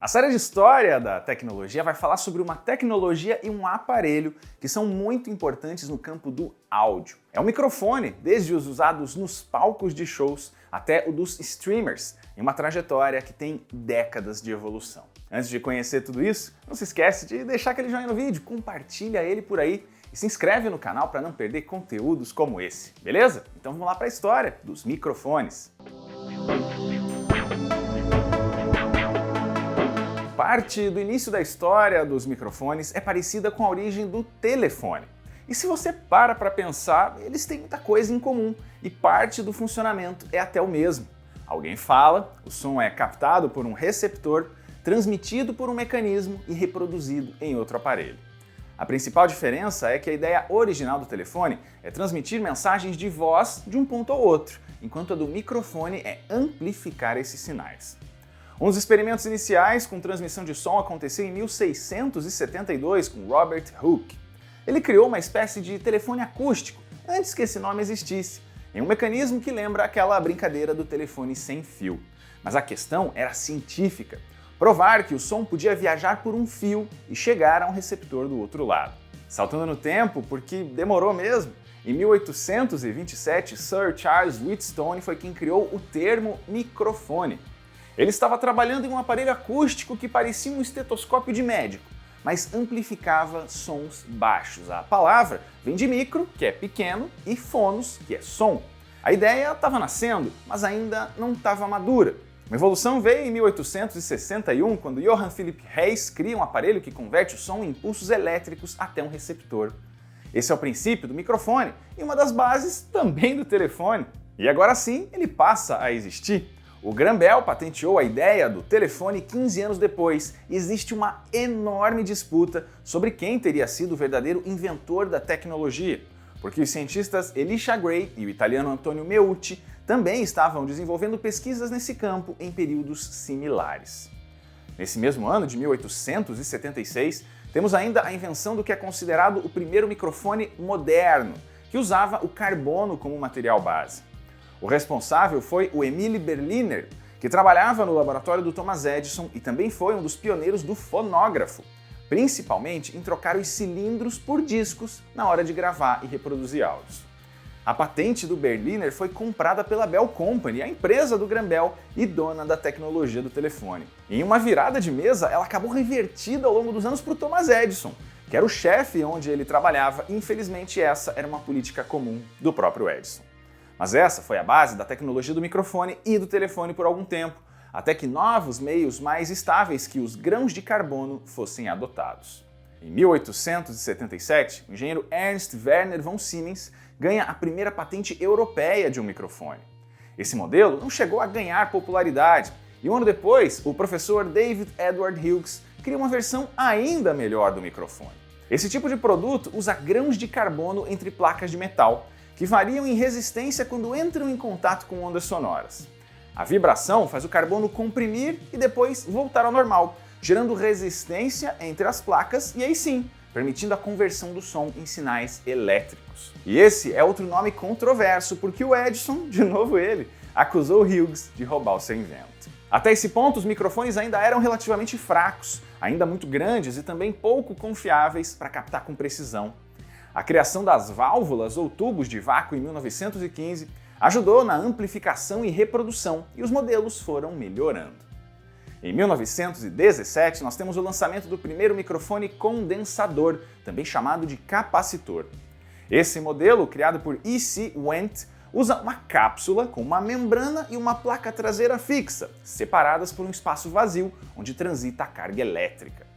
A série de história da tecnologia vai falar sobre uma tecnologia e um aparelho que são muito importantes no campo do áudio. É um microfone, desde os usados nos palcos de shows até o dos streamers, em uma trajetória que tem décadas de evolução. Antes de conhecer tudo isso, não se esquece de deixar aquele joinha no vídeo, compartilha ele por aí e se inscreve no canal para não perder conteúdos como esse, beleza? Então vamos lá para a história dos microfones. Parte do início da história dos microfones é parecida com a origem do telefone. E se você para pensar, eles têm muita coisa em comum e parte do funcionamento é até o mesmo. Alguém fala, o som é captado por um receptor, transmitido por um mecanismo e reproduzido em outro aparelho. A principal diferença é que a ideia original do telefone é transmitir mensagens de voz de um ponto ao outro, enquanto a do microfone é amplificar esses sinais. Um dos experimentos iniciais com transmissão de som aconteceu em 1672 com Robert Hooke. Ele criou uma espécie de telefone acústico, antes que esse nome existisse, em um mecanismo que lembra aquela brincadeira do telefone sem fio. Mas a questão era científica, provar que o som podia viajar por um fio e chegar a um receptor do outro lado. Saltando no tempo, porque demorou mesmo, em 1827 Sir Charles Wheatstone foi quem criou o termo microfone. Ele estava trabalhando em um aparelho acústico que parecia um estetoscópio de médico, mas amplificava sons baixos. A palavra vem de micro, que é pequeno, e fonos, que é som. A ideia estava nascendo, mas ainda não estava madura. Uma evolução veio em 1861, quando Johann Philipp Reis cria um aparelho que converte o som em impulsos elétricos até um receptor. Esse é o princípio do microfone e uma das bases também do telefone. E agora sim, ele passa a existir. O Graham Bell patenteou a ideia do telefone 15 anos depois e existe uma enorme disputa sobre quem teria sido o verdadeiro inventor da tecnologia, porque os cientistas Elisha Gray e o italiano Antonio Meucci também estavam desenvolvendo pesquisas nesse campo em períodos similares. Nesse mesmo ano de 1876, temos ainda a invenção do que é considerado o primeiro microfone moderno, que usava o carbono como material base. O responsável foi o Emile Berliner, que trabalhava no laboratório do Thomas Edison e também foi um dos pioneiros do fonógrafo, principalmente em trocar os cilindros por discos na hora de gravar e reproduzir áudios. A patente do Berliner foi comprada pela Bell Company, a empresa do Graham Bell e dona da tecnologia do telefone. Em uma virada de mesa, ela acabou revertida ao longo dos anos para o Thomas Edison, que era o chefe onde ele trabalhava, e infelizmente essa era uma política comum do próprio Edison. Mas essa foi a base da tecnologia do microfone e do telefone por algum tempo, até que novos meios mais estáveis que os grãos de carbono fossem adotados. Em 1877, o engenheiro Ernst Werner von Siemens ganha a primeira patente europeia de um microfone. Esse modelo não chegou a ganhar popularidade, e um ano depois, o professor David Edward Hughes cria uma versão ainda melhor do microfone. Esse tipo de produto usa grãos de carbono entre placas de metal, que variam em resistência quando entram em contato com ondas sonoras. A vibração faz o carbono comprimir e depois voltar ao normal, gerando resistência entre as placas e aí sim, permitindo a conversão do som em sinais elétricos. E esse é outro nome controverso, porque o Edison, de novo ele, acusou Hughes de roubar o seu invento. Até esse ponto, os microfones ainda eram relativamente fracos, ainda muito grandes e também pouco confiáveis para captar com precisão. A criação das válvulas ou tubos de vácuo em 1915 ajudou na amplificação e reprodução, e os modelos foram melhorando. Em 1917, nós temos o lançamento do primeiro microfone condensador, também chamado de capacitor. Esse modelo, criado por E.C. Wendt, usa uma cápsula com uma membrana e uma placa traseira fixa, separadas por um espaço vazio onde transita a carga elétrica.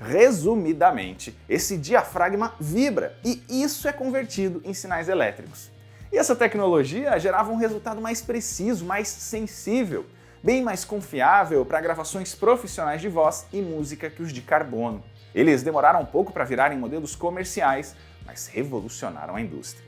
Resumidamente, esse diafragma vibra e isso é convertido em sinais elétricos. E essa tecnologia gerava um resultado mais preciso, mais sensível, bem mais confiável para gravações profissionais de voz e música que os de carbono. Eles demoraram um pouco para virarem modelos comerciais, mas revolucionaram a indústria.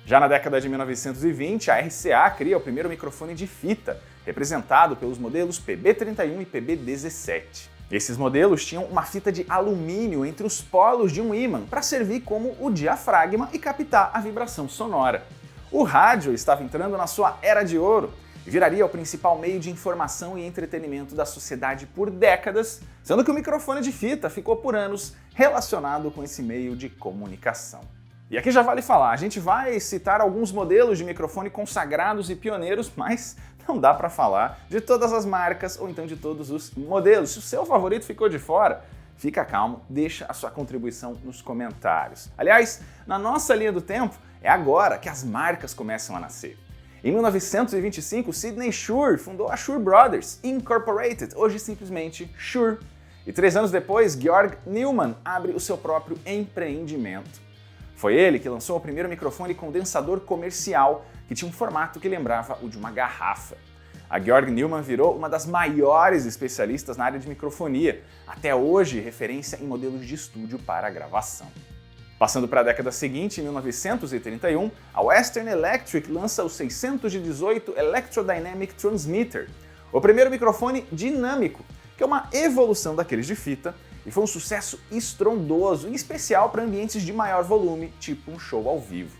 Já na década de 1920, a RCA cria o primeiro microfone de fita, representado pelos modelos PB31 e PB17. Esses modelos tinham uma fita de alumínio entre os polos de um ímã para servir como o diafragma e captar a vibração sonora. O rádio estava entrando na sua era de ouro e viraria o principal meio de informação e entretenimento da sociedade por décadas, sendo que o microfone de fita ficou por anos relacionado com esse meio de comunicação. E aqui já vale falar, a gente vai citar alguns modelos de microfone consagrados e pioneiros, mas não dá para falar de todas as marcas ou então de todos os modelos. Se o seu favorito ficou de fora, fica calmo, deixa a sua contribuição nos comentários. Aliás, na nossa linha do tempo, é agora que as marcas começam a nascer. Em 1925, Sidney Shure fundou a Shure Brothers Incorporated, hoje simplesmente Shure. E 3 anos depois, Georg Neumann abre o seu próprio empreendimento. Foi ele que lançou o primeiro microfone condensador comercial, que tinha um formato que lembrava o de uma garrafa. A Georg Neumann virou uma das maiores especialistas na área de microfonia, até hoje referência em modelos de estúdio para gravação. Passando para a década seguinte, em 1931, a Western Electric lança o 618 Electrodynamic Transmitter, o primeiro microfone dinâmico, que é uma evolução daqueles de fita, e foi um sucesso estrondoso, em especial para ambientes de maior volume, tipo um show ao vivo.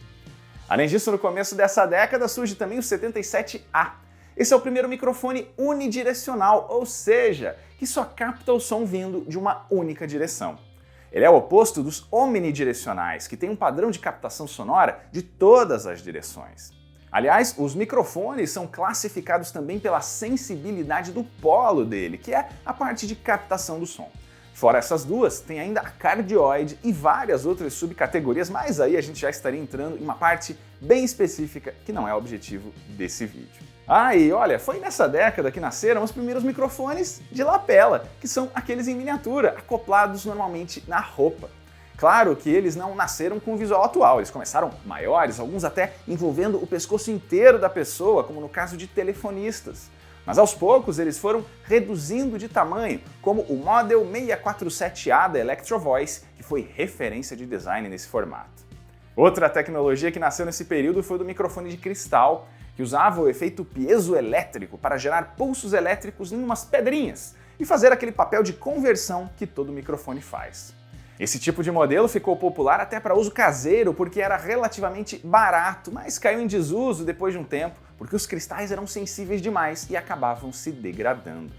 Além disso, no começo dessa década surge também o 77A. Esse é o primeiro microfone unidirecional, ou seja, que só capta o som vindo de uma única direção. Ele é o oposto dos omnidirecionais, que tem um padrão de captação sonora de todas as direções. Aliás, os microfones são classificados também pela sensibilidade do polo dele, que é a parte de captação do som. Fora essas duas, tem ainda a cardioide e várias outras subcategorias, mas aí a gente já estaria entrando em uma parte bem específica que não é o objetivo desse vídeo. E olha, foi nessa década que nasceram os primeiros microfones de lapela, que são aqueles em miniatura, acoplados normalmente na roupa. Claro que eles não nasceram com o visual atual, eles começaram maiores, alguns até envolvendo o pescoço inteiro da pessoa, como no caso de telefonistas. Mas aos poucos eles foram reduzindo de tamanho, como o Model 647A da Electro Voice, que foi referência de design nesse formato. Outra tecnologia que nasceu nesse período foi o do microfone de cristal, que usava o efeito piezoelétrico para gerar pulsos elétricos em umas pedrinhas e fazer aquele papel de conversão que todo microfone faz. Esse tipo de modelo ficou popular até para uso caseiro porque era relativamente barato, mas caiu em desuso depois de um tempo porque os cristais eram sensíveis demais e acabavam se degradando.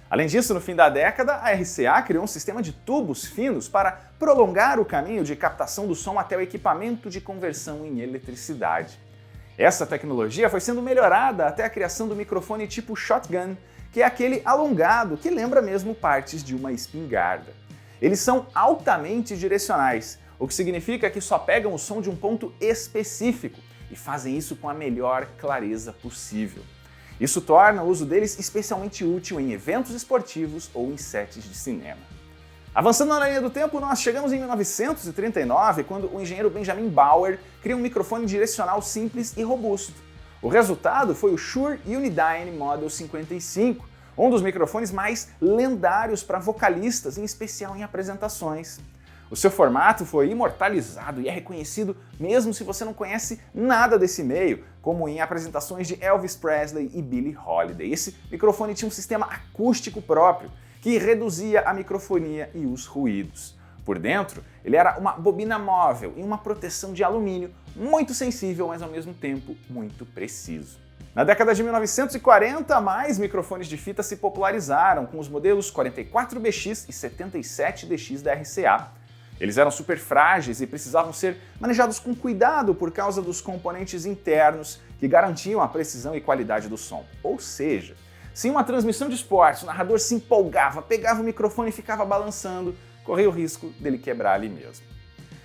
Além disso, no fim da década, a RCA criou um sistema de tubos finos para prolongar o caminho de captação do som até o equipamento de conversão em eletricidade. Essa tecnologia foi sendo melhorada até a criação do microfone tipo shotgun, que é aquele alongado que lembra mesmo partes de uma espingarda. Eles são altamente direcionais, o que significa que só pegam o som de um ponto específico e fazem isso com a melhor clareza possível. Isso torna o uso deles especialmente útil em eventos esportivos ou em sets de cinema. Avançando na linha do tempo, nós chegamos em 1939, quando o engenheiro Benjamin Bauer cria um microfone direcional simples e robusto. O resultado foi o Shure Unidyne Model 55, um dos microfones mais lendários para vocalistas, em especial em apresentações. O seu formato foi imortalizado e é reconhecido mesmo se você não conhece nada desse meio, como em apresentações de Elvis Presley e Billie Holiday. Esse microfone tinha um sistema acústico próprio, que reduzia a microfonia e os ruídos. Por dentro, ele era uma bobina móvel e uma proteção de alumínio muito sensível, mas ao mesmo tempo muito preciso. Na década de 1940, mais microfones de fita se popularizaram com os modelos 44BX e 77DX da RCA. Eles eram super frágeis e precisavam ser manejados com cuidado por causa dos componentes internos que garantiam a precisão e qualidade do som. Ou seja, se em uma transmissão de esporte o narrador se empolgava, pegava o microfone e ficava balançando, corria o risco dele quebrar ali mesmo.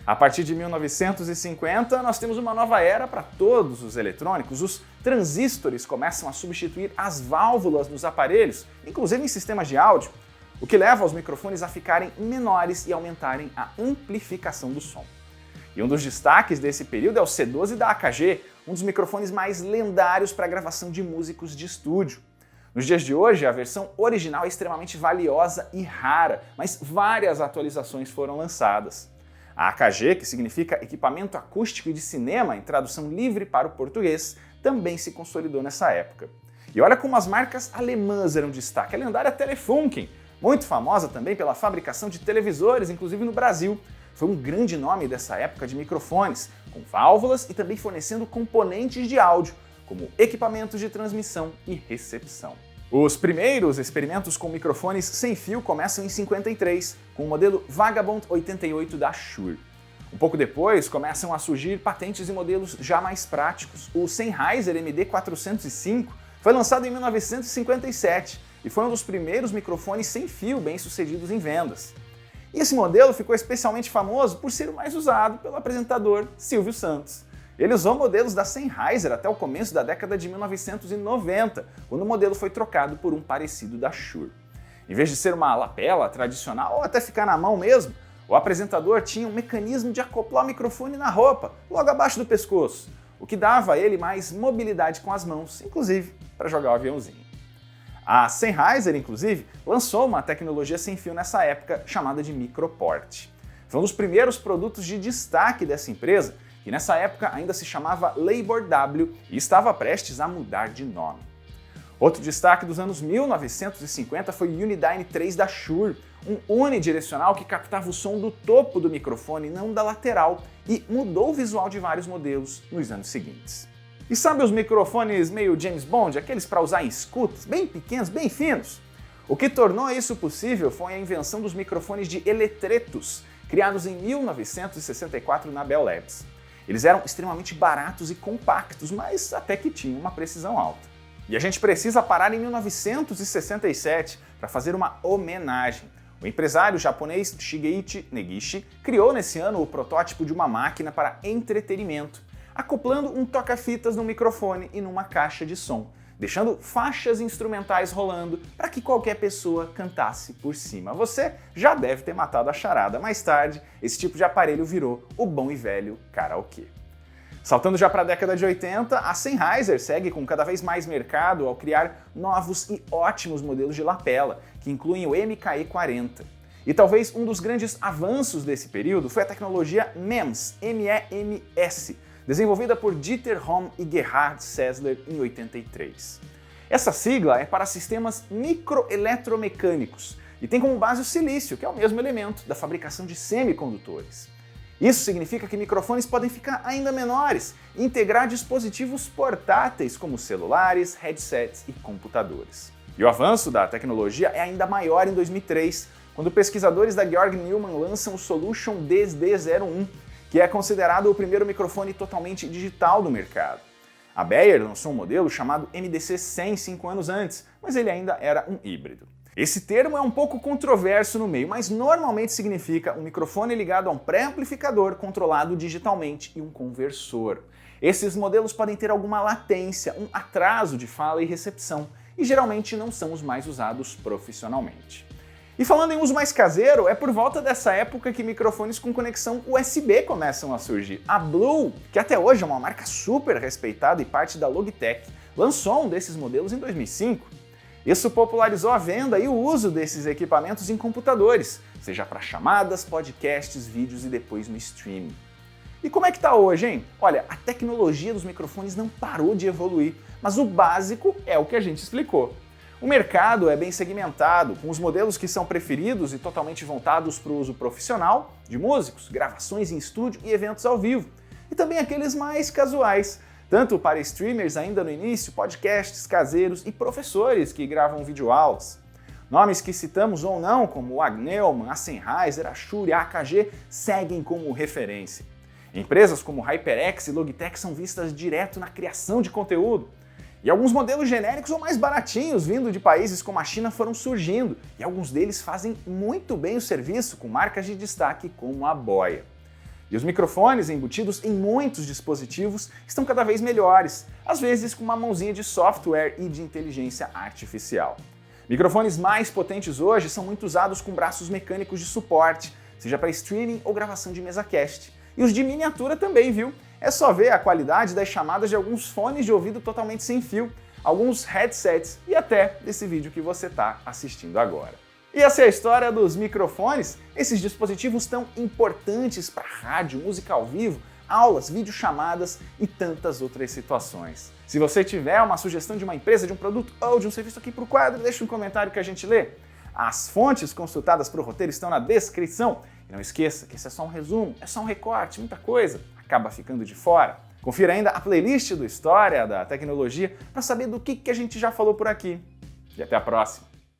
A partir de 1950, nós temos uma nova era para todos os eletrônicos. Os transistores começam a substituir as válvulas nos aparelhos, inclusive em sistemas de áudio, o que leva os microfones a ficarem menores e aumentarem a amplificação do som. E um dos destaques desse período é o C12 da AKG, um dos microfones mais lendários para a gravação de músicos de estúdio. Nos dias de hoje, a versão original é extremamente valiosa e rara, mas várias atualizações foram lançadas. A AKG, que significa Equipamento Acústico e de Cinema, em tradução livre para o português, também se consolidou nessa época. E olha como as marcas alemãs eram destaque. A lendária Telefunken, muito famosa também pela fabricação de televisores, inclusive no Brasil, foi um grande nome dessa época de microfones, com válvulas e também fornecendo componentes de áudio, como equipamentos de transmissão e recepção. Os primeiros experimentos com microfones sem fio começam em 53, com o modelo Vagabond 88 da Shure. Um pouco depois, começam a surgir patentes e modelos já mais práticos. O Sennheiser MD405 foi lançado em 1957 e foi um dos primeiros microfones sem fio bem-sucedidos em vendas. E esse modelo ficou especialmente famoso por ser o mais usado pelo apresentador Silvio Santos. Ele usou modelos da Sennheiser até o começo da década de 1990, quando o modelo foi trocado por um parecido da Shure. Em vez de ser uma lapela tradicional ou até ficar na mão mesmo, o apresentador tinha um mecanismo de acoplar o microfone na roupa, logo abaixo do pescoço, o que dava a ele mais mobilidade com as mãos, inclusive para jogar o aviãozinho. A Sennheiser, inclusive, lançou uma tecnologia sem fio nessa época chamada de microport. Foi um dos primeiros produtos de destaque dessa empresa, que nessa época ainda se chamava Labor W e estava prestes a mudar de nome. Outro destaque dos anos 1950 foi o Unidyne 3 da Shure, um unidirecional que captava o som do topo do microfone, não da lateral, e mudou o visual de vários modelos nos anos seguintes. E sabe os microfones meio James Bond, aqueles para usar em escutas, bem pequenos, bem finos? O que tornou isso possível foi a invenção dos microfones de eletretos, criados em 1964 na Bell Labs. Eles eram extremamente baratos e compactos, mas até que tinham uma precisão alta. E a gente precisa parar em 1967 para fazer uma homenagem. O empresário japonês Shigeichi Negishi criou nesse ano o protótipo de uma máquina para entretenimento, acoplando um toca-fitas no microfone e numa caixa de som, deixando faixas instrumentais rolando para que qualquer pessoa cantasse por cima. Você já deve ter matado a charada. Mais tarde, esse tipo de aparelho virou o bom e velho karaokê. Saltando já para a década de 80, a Sennheiser segue com cada vez mais mercado ao criar novos e ótimos modelos de lapela, que incluem o MKE40. E talvez um dos grandes avanços desse período foi a tecnologia MEMS, M-E-M-S, desenvolvida por Dieter Homm e Gerhard Sessler em 83. Essa sigla é para sistemas microeletromecânicos e tem como base o silício, que é o mesmo elemento da fabricação de semicondutores. Isso significa que microfones podem ficar ainda menores e integrar dispositivos portáteis como celulares, headsets e computadores. E o avanço da tecnologia é ainda maior em 2003, quando pesquisadores da Georg Neumann lançam o Solution DSD-01, que é considerado o primeiro microfone totalmente digital do mercado. A Beyer lançou um modelo chamado MDC-100 5 anos antes, mas ele ainda era um híbrido. Esse termo é um pouco controverso no meio, mas normalmente significa um microfone ligado a um pré-amplificador controlado digitalmente e um conversor. Esses modelos podem ter alguma latência, um atraso de fala e recepção, e geralmente não são os mais usados profissionalmente. E falando em uso mais caseiro, é por volta dessa época que microfones com conexão USB começam a surgir. A Blue, que até hoje é uma marca super respeitada e parte da Logitech, lançou um desses modelos em 2005. Isso popularizou a venda e o uso desses equipamentos em computadores, seja para chamadas, podcasts, vídeos e depois no streaming. E como é que tá hoje, hein? Olha, a tecnologia dos microfones não parou de evoluir, mas o básico é o que a gente explicou. O mercado é bem segmentado, com os modelos que são preferidos e totalmente voltados para o uso profissional, de músicos, gravações em estúdio e eventos ao vivo, e também aqueles mais casuais, tanto para streamers ainda no início, podcasts caseiros e professores que gravam videoaulas. Nomes que citamos ou não, como o Neumann, a Sennheiser, a Shure e a AKG, seguem como referência. Empresas como HyperX e Logitech são vistas direto na criação de conteúdo. E alguns modelos genéricos ou mais baratinhos vindo de países como a China foram surgindo, e alguns deles fazem muito bem o serviço com marcas de destaque como a Boya. E os microfones embutidos em muitos dispositivos estão cada vez melhores, às vezes com uma mãozinha de software e de inteligência artificial. Microfones mais potentes hoje são muito usados com braços mecânicos de suporte, seja para streaming ou gravação de mesa cast. E os de miniatura também, viu? É só ver a qualidade das chamadas de alguns fones de ouvido totalmente sem fio, alguns headsets e até desse vídeo que você está assistindo agora. E essa é a história dos microfones, esses dispositivos tão importantes para rádio, música ao vivo, aulas, videochamadas e tantas outras situações. Se você tiver uma sugestão de uma empresa, de um produto ou de um serviço aqui para o quadro, deixa um comentário que a gente lê. As fontes consultadas para o roteiro estão na descrição. E não esqueça que esse é só um resumo, é só um recorte, muita coisa acaba ficando de fora. Confira ainda a playlist do História da Tecnologia para saber do que a gente já falou por aqui. E até a próxima!